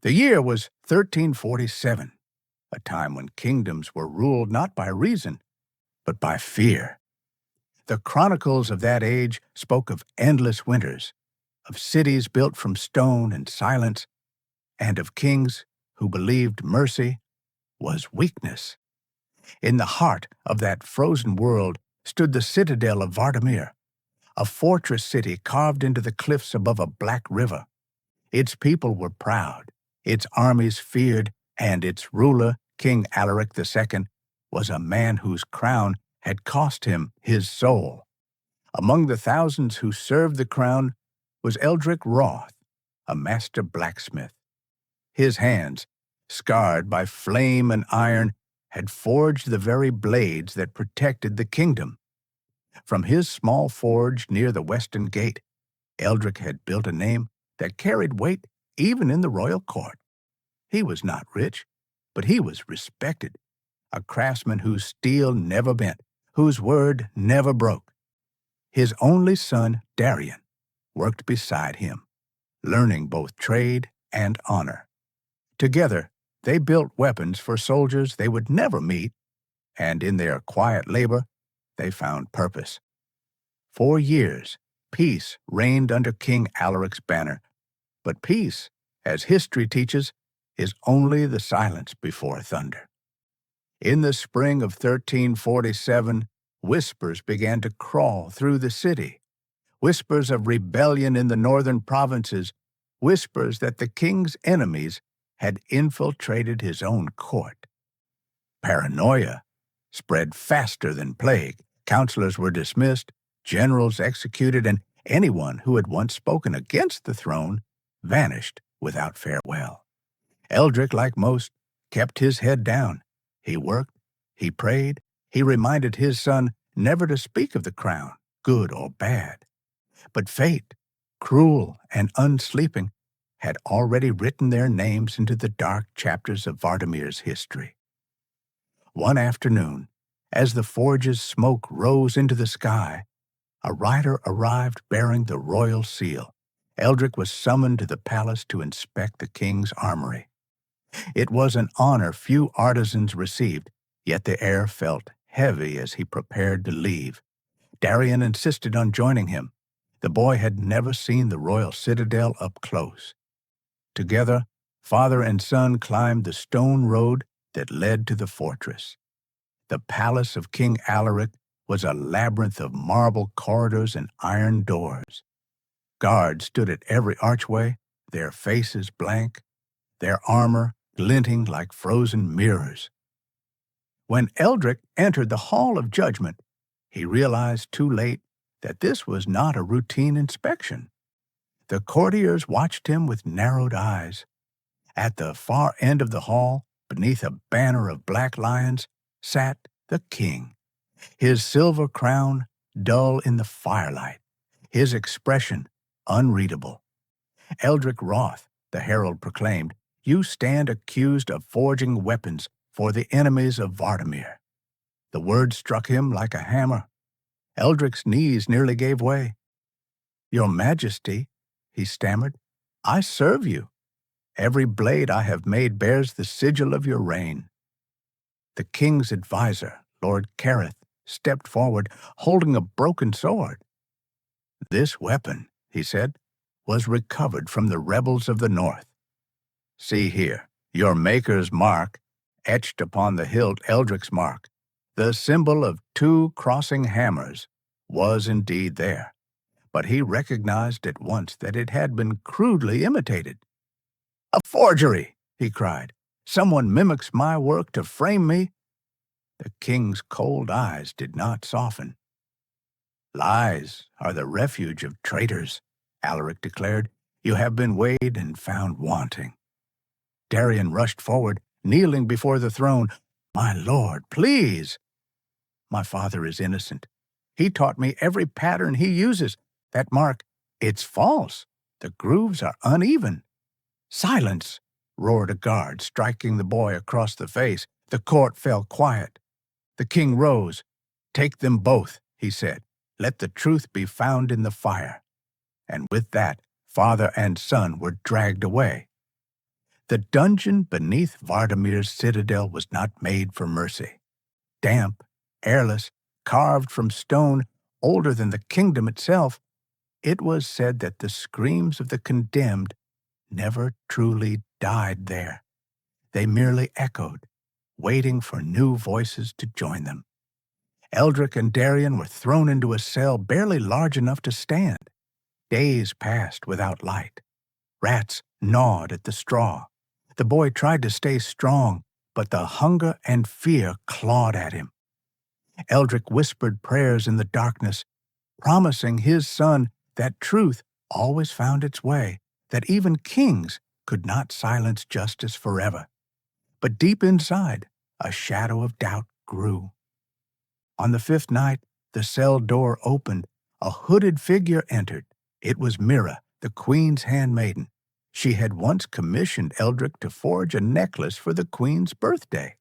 The year was 1347, a time when kingdoms were ruled not by reason, but by fear. The chronicles of that age spoke of endless winters, of cities built from stone and silence, and of kings who believed mercy was weakness. In the heart of that frozen world stood the citadel of Vardamir, a fortress city carved into the cliffs above a black river. Its people were proud, its armies feared, and its ruler, King Alaric II, was a man whose crown had cost him his soul. Among the thousands who served the crown was Eldric Roth, a master blacksmith. His hands, scarred by flame and iron, had forged the very blades that protected the kingdom. From his small forge near the western gate, Eldric had built a name that carried weight even in the royal court. He was not rich, but he was respected, a craftsman whose steel never bent, whose word never broke. His only son, Darian, worked beside him, learning both trade and honor. Together, they built weapons for soldiers they would never meet, and in their quiet labor, they found purpose. For years, peace reigned under King Alaric's banner, but peace, as history teaches, is only the silence before thunder. In the spring of 1347, whispers began to crawl through the city. Whispers of rebellion in the northern provinces, whispers that the king's enemies had infiltrated his own court. Paranoia spread faster than plague. Counselors were dismissed, generals executed, and anyone who had once spoken against the throne vanished without farewell. Eldric, like most, kept his head down. He worked, he prayed, he reminded his son never to speak of the crown, good or bad. But fate, cruel and unsleeping, had already written their names into the dark chapters of Vardamir's history. One afternoon, as the forge's smoke rose into the sky, a rider arrived bearing the royal seal. Eldric was summoned to the palace to inspect the king's armory. It was an honor few artisans received, yet the air felt heavy as he prepared to leave. Darian insisted on joining him. The boy had never seen the royal citadel up close. Together, father and son climbed the stone road that led to the fortress. The palace of King Alaric was a labyrinth of marble corridors and iron doors. Guards stood at every archway, their faces blank, their armor glinting like frozen mirrors. When Eldric entered the Hall of Judgment, he realized too late that this was not a routine inspection. The courtiers watched him with narrowed eyes. At the far end of the hall, beneath a banner of black lions, sat the king, his silver crown dull in the firelight, his expression unreadable. Eldric Roth, the herald proclaimed, "You stand accused of forging weapons for the enemies of Vardamir." The word struck him like a hammer. Eldric's knees nearly gave way. "Your Majesty," he stammered, "I serve you. Every blade I have made bears the sigil of your reign." The king's advisor, Lord Careth, stepped forward, holding a broken sword. "This weapon," he said, "was recovered from the rebels of the north. See here, your maker's mark, etched upon the hilt Eldric's mark, the symbol of two crossing hammers, was indeed there. But he recognized at once that it had been crudely imitated. 'A forgery!' he cried. 'Someone mimics my work to frame me.' The king's cold eyes did not soften. 'Lies are the refuge of traitors,' Alaric declared. 'You have been weighed and found wanting.' Darian rushed forward, kneeling before the throne. 'My lord, please!' 'My father is innocent. He taught me every pattern he uses. That mark, it's false. The grooves are uneven.' 'Silence!' roared a guard, striking the boy across the face. The court fell quiet. The king rose. 'Take them both,' he said. 'Let the truth be found in the fire.' And with that, father and son were dragged away. The dungeon beneath Vardamir's citadel was not made for mercy. Damp, airless, carved from stone older than the kingdom itself, it was said that the screams of the condemned never truly died there. They merely echoed, waiting for new voices to join them. Eldrick and Darien were thrown into a cell barely large enough to stand. Days passed without light. Rats gnawed at the straw. The boy tried to stay strong, but the hunger and fear clawed at him. Eldrick whispered prayers in the darkness, promising his son that truth always found its way, that even kings could not silence justice forever. But deep inside, a shadow of doubt grew. On the fifth night, the cell door opened. A hooded figure entered. It was Mira, the queen's handmaiden. She had once commissioned Eldrick to forge a necklace for the queen's birthday.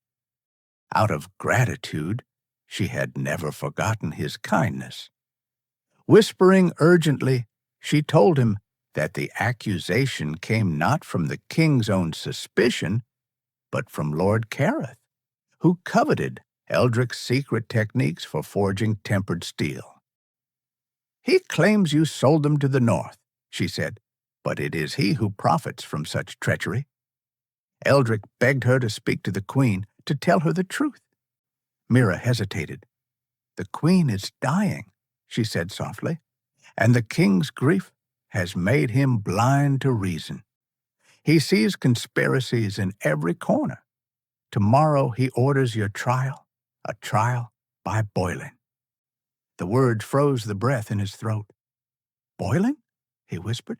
Out of gratitude, she had never forgotten his kindness. Whispering urgently, she told him that the accusation came not from the king's own suspicion, but from Lord Careth, who coveted Eldrick's secret techniques for forging tempered steel. "He claims you sold them to the north," she said, "but it is he who profits from such treachery." Eldrick begged her to speak to the queen, to tell her the truth. Mira hesitated. "The queen is dying," she said softly, "and the king's grief has made him blind to reason. He sees conspiracies in every corner. Tomorrow he orders your trial, a trial by boiling." The words froze the breath in his throat. "Boiling?" he whispered.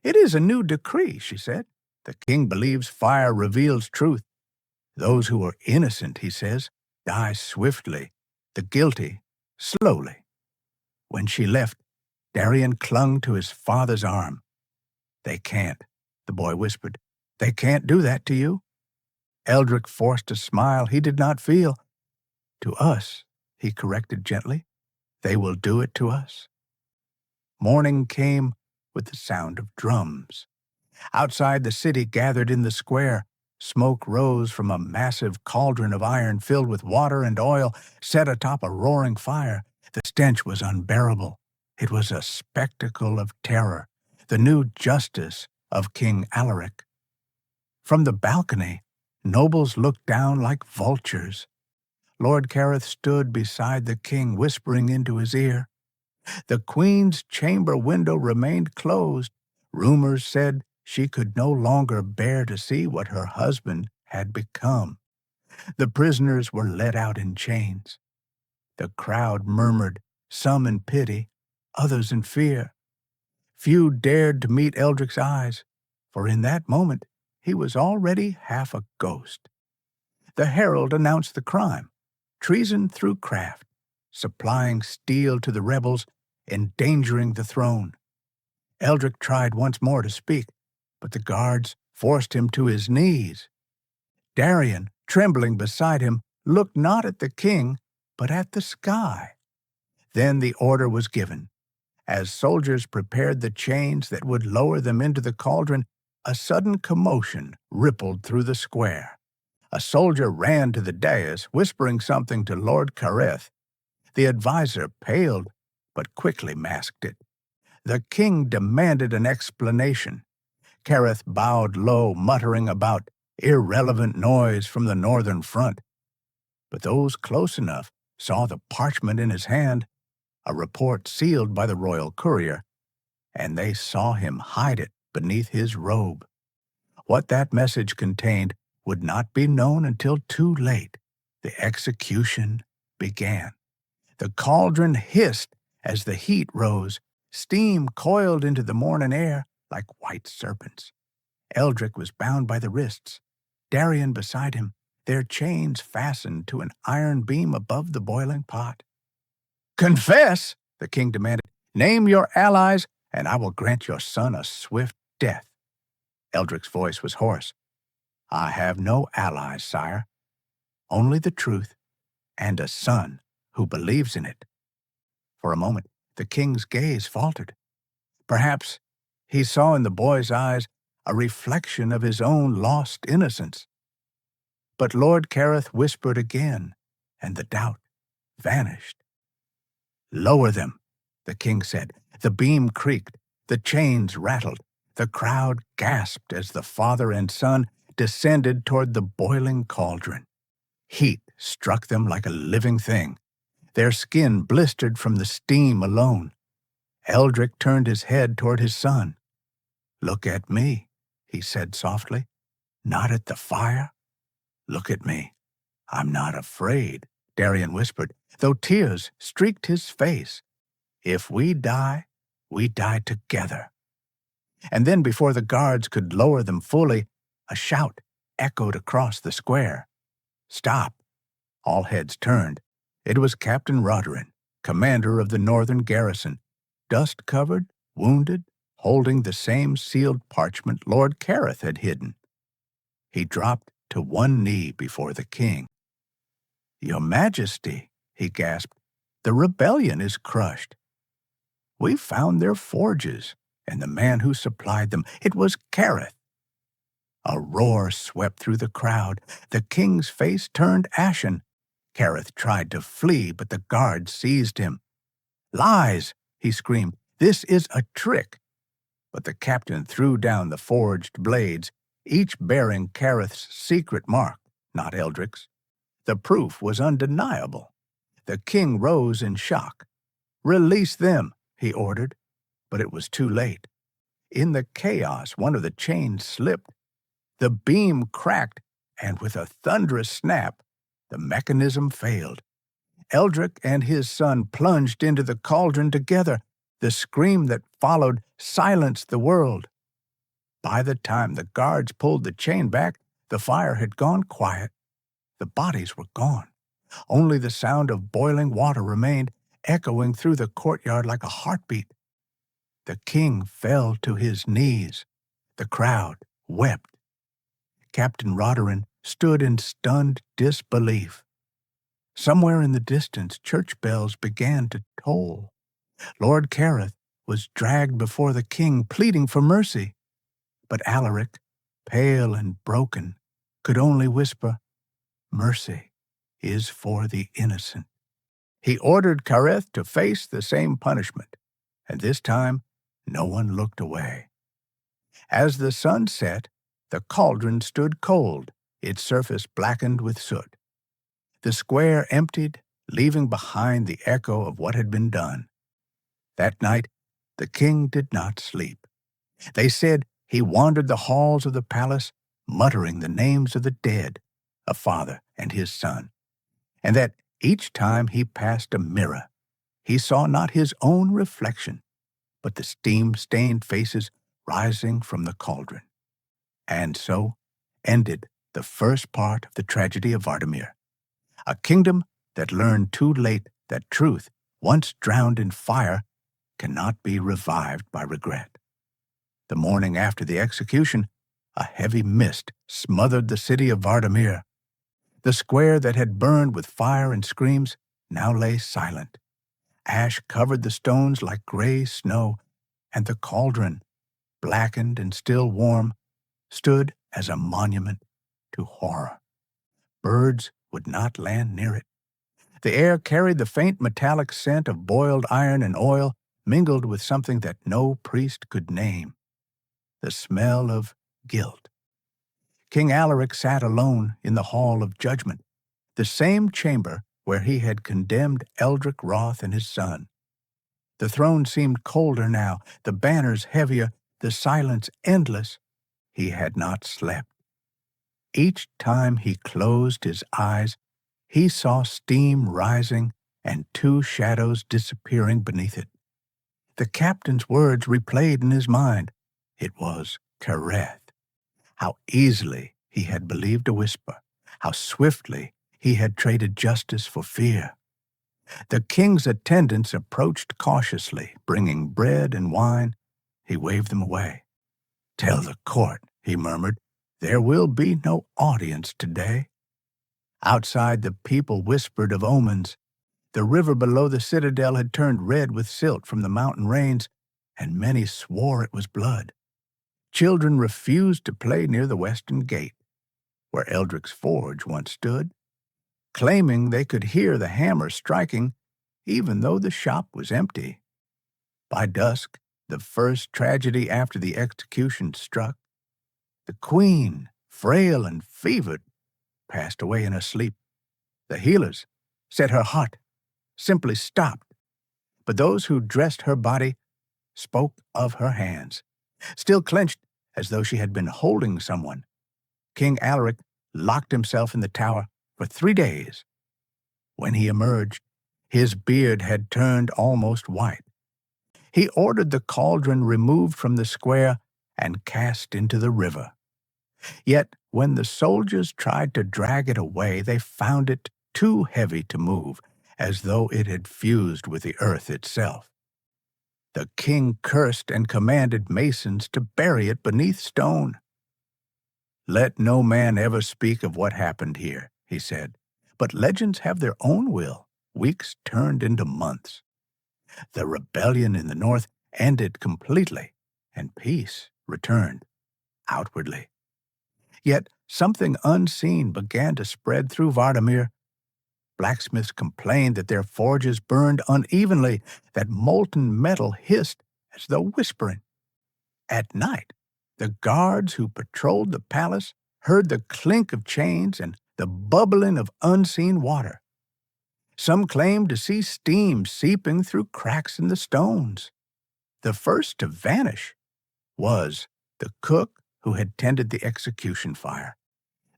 "It is a new decree," she said. "The king believes fire reveals truth. Those who are innocent, he says, die swiftly, the guilty slowly." When she left, Darien clung to his father's arm. "They can't," the boy whispered. "They can't do that to you." Eldrick forced a smile he did not feel. "To us," he corrected gently. "They will do it to us." Morning came with the sound of drums. Outside, the city gathered in the square. Smoke rose from a massive cauldron of iron filled with water and oil set atop a roaring fire. The stench was unbearable. It was a spectacle of terror, the new justice of King Alaric. From the balcony, nobles looked down like vultures. Lord Careth stood beside the king, whispering into his ear. The queen's chamber window remained closed. Rumors said she could no longer bear to see what her husband had become. The prisoners were led out in chains. The crowd murmured, some in pity, others in fear. Few dared to meet Eldrick's eyes, for in that moment he was already half a ghost. The herald announced the crime: treason through craft, supplying steel to the rebels, endangering the throne. Eldrick tried once more to speak, but the guards forced him to his knees. Darien, trembling beside him, looked not at the king, but at the sky. Then the order was given. As soldiers prepared the chains that would lower them into the cauldron, a sudden commotion rippled through the square. A soldier ran to the dais, whispering something to Lord Careth. The advisor paled, but quickly masked it. The king demanded an explanation. Careth bowed low, muttering about irrelevant noise from the northern front. But those close enough saw the parchment in his hand, a report sealed by the royal courier, and they saw him hide it beneath his robe. What that message contained would not be known until too late. The execution began. The cauldron hissed as the heat rose. Steam coiled into the morning air like white serpents. Eldrick was bound by the wrists, Darien beside him, their chains fastened to an iron beam above the boiling pot. "Confess," the king demanded. "Name your allies, and I will grant your son a swift death." Eldrick's voice was hoarse. "I have no allies, sire. Only the truth, and a son who believes in it." For a moment, the king's gaze faltered. Perhaps he saw in the boy's eyes a reflection of his own lost innocence. But Lord Careth whispered again, and the doubt vanished. "Lower them," the king said. The beam creaked, the chains rattled, the crowd gasped as the father and son descended toward the boiling cauldron. Heat struck them like a living thing. Their skin blistered from the steam alone. Eldrick turned his head toward his son. "Look at me," he said softly. "Not at the fire. Look at me. I'm not afraid," Darian whispered, though tears streaked his face. "If we die together." And then, before the guards could lower them fully, a shout echoed across the square. "Stop!" All heads turned. It was Captain Roderin, commander of the northern garrison, dust-covered, wounded, holding the same sealed parchment Lord Careth had hidden. He dropped to one knee before the king. "Your Majesty," he gasped, "the rebellion is crushed. We found their forges, and the man who supplied them. It was Careth." A roar swept through the crowd. The king's face turned ashen. Careth tried to flee, but the guards seized him. "Lies!" he screamed. "This is a trick." But the captain threw down the forged blades, each bearing Careth's secret mark, not Eldrick's. The proof was undeniable. The king rose in shock. "Release them," he ordered, but it was too late. In the chaos, one of the chains slipped. The beam cracked, and with a thunderous snap, the mechanism failed. Eldrick and his son plunged into the cauldron together. The scream that followed silenced the world. By the time the guards pulled the chain back, the fire had gone quiet. The bodies were gone. Only the sound of boiling water remained, echoing through the courtyard like a heartbeat. The king fell to his knees. The crowd wept. Captain Roderin stood in stunned disbelief. Somewhere in the distance, church bells began to toll. Lord Careth was dragged before the king, pleading for mercy. But Alaric, pale and broken, could only whisper, "Mercy is for the innocent." He ordered Careth to face the same punishment, and this time no one looked away. As the sun set, the cauldron stood cold, its surface blackened with soot. The square emptied, leaving behind the echo of what had been done. That night, the king did not sleep. They said he wandered the halls of the palace, muttering the names of the dead, a father and his son, and that each time he passed a mirror, he saw not his own reflection, but the steam-stained faces rising from the cauldron. And so ended the first part of the tragedy of Vardamir, a kingdom that learned too late that truth, once drowned in fire, cannot be revived by regret. The morning after the execution, a heavy mist smothered the city of Vardamir. The square that had burned with fire and screams now lay silent. Ash covered the stones like gray snow, and the cauldron, blackened and still warm, stood as a monument to horror. Birds would not land near it. The air carried the faint metallic scent of boiled iron and oil, mingled with something that no priest could name, the smell of guilt. King Alaric sat alone in the Hall of Judgment, the same chamber where he had condemned Eldrick Roth and his son. The throne seemed colder now, the banners heavier, the silence endless. He had not slept. Each time he closed his eyes, he saw steam rising and two shadows disappearing beneath it. The captain's words replayed in his mind. It was Careth. How easily he had believed a whisper, how swiftly he had traded justice for fear. The king's attendants approached cautiously, bringing bread and wine. He waved them away. "Tell the court," he murmured, "there will be no audience today." Outside, the people whispered of omens. The river below the citadel had turned red with silt from the mountain rains, and many swore it was blood. Children refused to play near the western gate, where Eldric's forge once stood, claiming they could hear the hammer striking even though the shop was empty. By dusk, the first tragedy after the execution struck. The queen, frail and fevered, passed away in her sleep. The healers said her heart simply stopped, but those who dressed her body spoke of her hands, still clenched as though she had been holding someone. King Alaric locked himself in the tower for 3 days. When he emerged, his beard had turned almost white. He ordered the cauldron removed from the square and cast into the river. Yet when the soldiers tried to drag it away, they found it too heavy to move, as though it had fused with the earth itself. The king cursed and commanded masons to bury it beneath stone. "Let no man ever speak of what happened here," he said, "but legends have their own will. Weeks turned into months. The rebellion in the north ended completely, and peace returned outwardly. Yet something unseen began to spread through Vardamir. Blacksmiths complained that their forges burned unevenly, that molten metal hissed as though whispering. At night, the guards who patrolled the palace heard the clink of chains and the bubbling of unseen water. Some claimed to see steam seeping through cracks in the stones. The first to vanish was the cook who had tended the execution fire,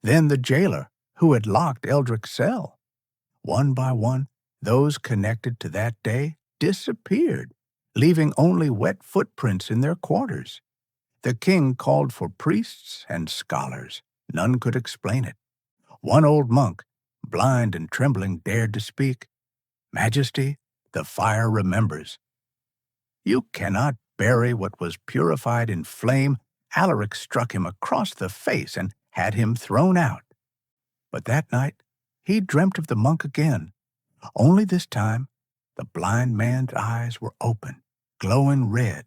then the jailer who had locked Eldric's cell. One by one, those connected to that day disappeared, leaving only wet footprints in their quarters. The king called for priests and scholars. None could explain it. One old monk, blind and trembling, dared to speak. "Majesty, the fire remembers." "You cannot bury what was purified in flame." Alaric struck him across the face and had him thrown out. But that night he dreamt of the monk again. Only this time the blind man's eyes were open, glowing red,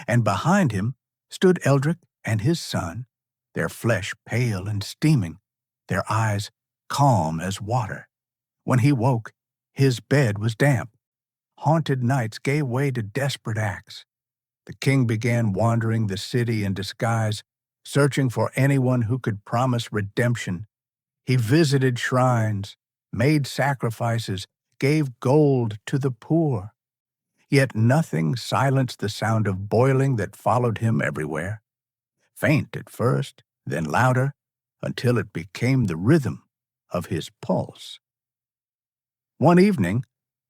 and behind him stood Eldric and his son, their flesh pale and steaming, their eyes calm as water. When he woke, his bed was damp. Haunted nights gave way to desperate acts. The king began wandering the city in disguise, searching for anyone who could promise redemption. He visited shrines, made sacrifices, gave gold to the poor. Yet nothing silenced the sound of boiling that followed him everywhere. Faint at first, then louder, until it became the rhythm of his pulse. One evening,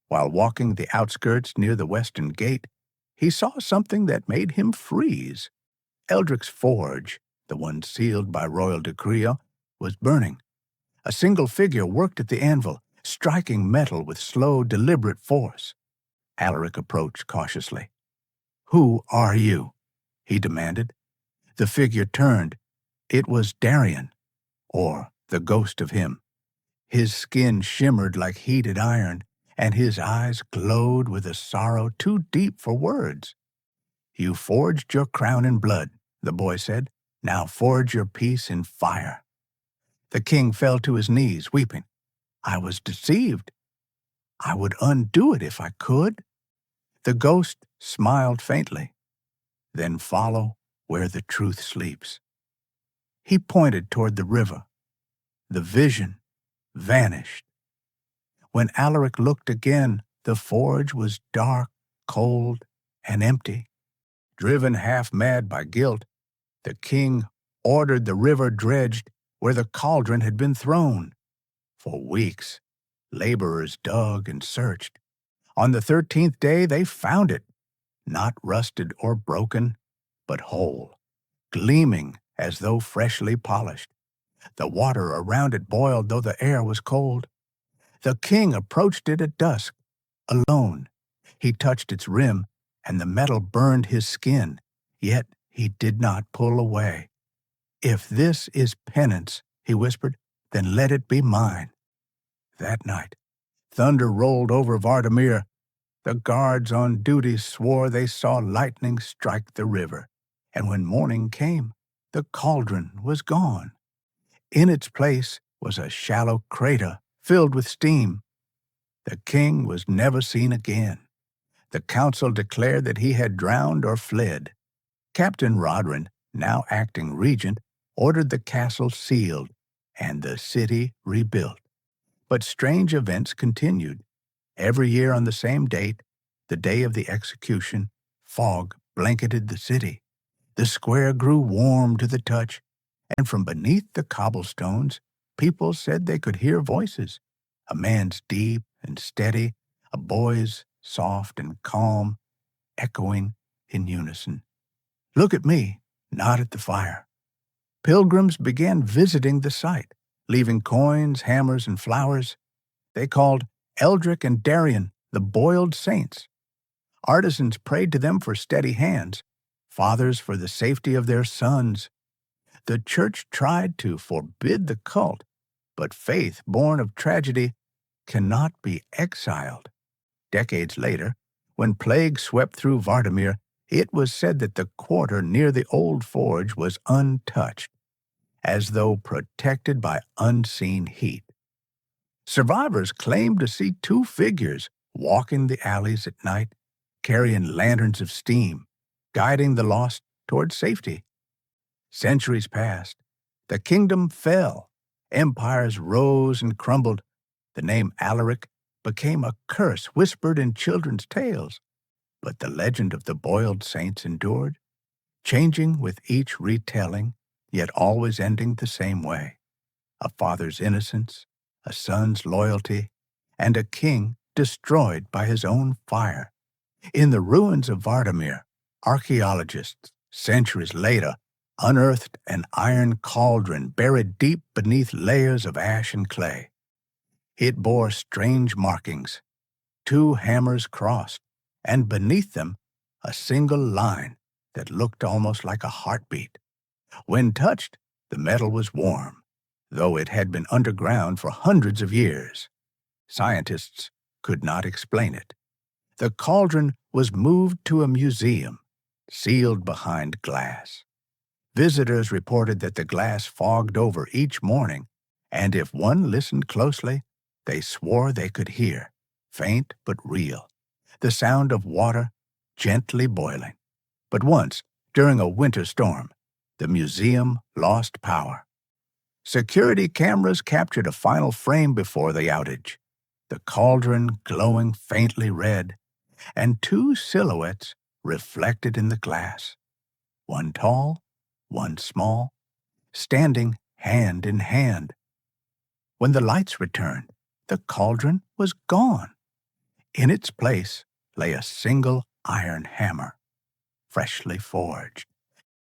while walking the outskirts near the western gate, he saw something that made him freeze. Eldric's forge, the one sealed by royal decree, was burning. A single figure worked at the anvil, striking metal with slow, deliberate force. Alaric approached cautiously. "Who are you?" he demanded. The figure turned. It was Darian, or the ghost of him. His skin shimmered like heated iron, and his eyes glowed with a sorrow too deep for words. "You forged your crown in blood," the boy said. "Now forge your peace in fire." The king fell to his knees, weeping. "I was deceived. I would undo it if I could." The ghost smiled faintly. "Then follow where the truth sleeps." He pointed toward the river. The vision vanished. When Alaric looked again, the forge was dark, cold, and empty. Driven half-mad by guilt, the king ordered the river dredged where the cauldron had been thrown. For weeks, laborers dug and searched. On the 13th day, they found it, not rusted or broken, but whole, gleaming as though freshly polished. The water around it boiled, though the air was cold. The king approached it at dusk, alone. He touched its rim, and the metal burned his skin, yet he did not pull away. "If this is penance," he whispered, "then let it be mine." That night, thunder rolled over Vardamir. The guards on duty swore they saw lightning strike the river, And when morning came, the cauldron was gone. In its place was a shallow crater filled with steam. The king was never seen again. The council declared that he had drowned or fled. Captain Rodrin, now acting regent, ordered the castle sealed and the city rebuilt. But strange events continued. Every year on the same date, the day of the execution, fog blanketed the city. The square grew warm to the touch, and from beneath the cobblestones, people said they could hear voices, a man's deep and steady, a boy's soft and calm, echoing in unison. Look at me, not at the fire. Pilgrims began visiting the site, leaving coins, hammers, and flowers. They called Eldrick and Darien the boiled saints. Artisans prayed to them for steady hands, fathers for the safety of their sons. The church tried to forbid the cult, but faith born of tragedy cannot be exiled. Decades later, when plague swept through Vardamir, it was said that the quarter near the old forge was untouched, as though protected by unseen heat. Survivors claimed to see two figures walking the alleys at night, carrying lanterns of steam, guiding the lost toward safety. Centuries passed. The kingdom fell. Empires rose and crumbled. The name Alaric became a curse whispered in children's tales. But the legend of the boiled saints endured, changing with each retelling, yet always ending the same way. A father's innocence, a son's loyalty, and a king destroyed by his own fire. In the ruins of Vardamir, archaeologists, centuries later, unearthed an iron cauldron buried deep beneath layers of ash and clay. It bore strange markings, two hammers crossed, and beneath them a single line that looked almost like a heartbeat. When touched, the metal was warm, though it had been underground for hundreds of years. Scientists could not explain it. The cauldron was moved to a museum, sealed behind glass. Visitors reported that the glass fogged over each morning, and if one listened closely, they swore they could hear, faint but real, the sound of water gently boiling. But once, during a winter storm, the museum lost power. Security cameras captured a final frame before the outage, the cauldron glowing faintly red, and two silhouettes reflected in the glass, one tall, one small, standing hand in hand. When the lights returned, the cauldron was gone. In its place lay a single iron hammer, freshly forged.